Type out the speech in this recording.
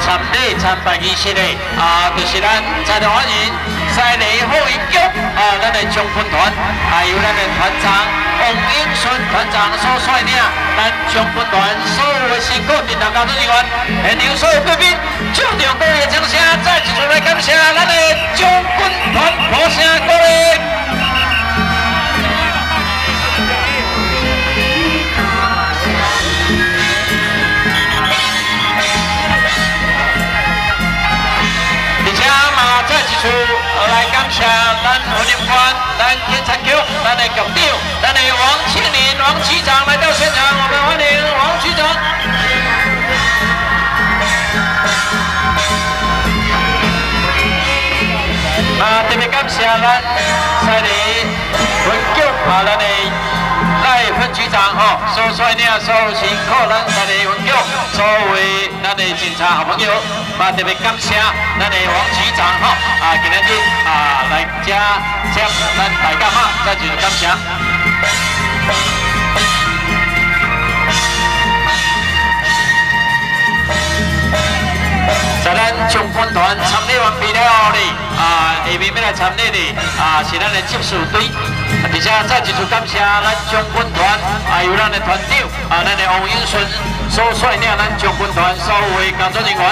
参礼参拜仪式的就是咱财团欢迎西里好音乐咱的将军团，还有咱的团长王英顺团长所率领，咱将军团所有的辛苦面谈工作人员，现场所有贵宾，就着各位的掌声，再一次来感谢咱的将军团，鼓声鼓励。 来感谢咱婚姻官、咱警察局、咱的局长、咱的王庆林王局长来到现场，我们欢迎王局长。特别感谢咱西里分局咱的赖分局长所率领所有辛苦咱西里分局所有咱的警察好朋友，特别感谢咱的王局长今日来遮接咱大家再次感谢。在咱将军团参礼完毕了后呢，下面要来参礼的是咱的技术队，而且再一次感谢咱将军团，还有咱的团长咱的王英顺所率领咱将军团所有的工作人员。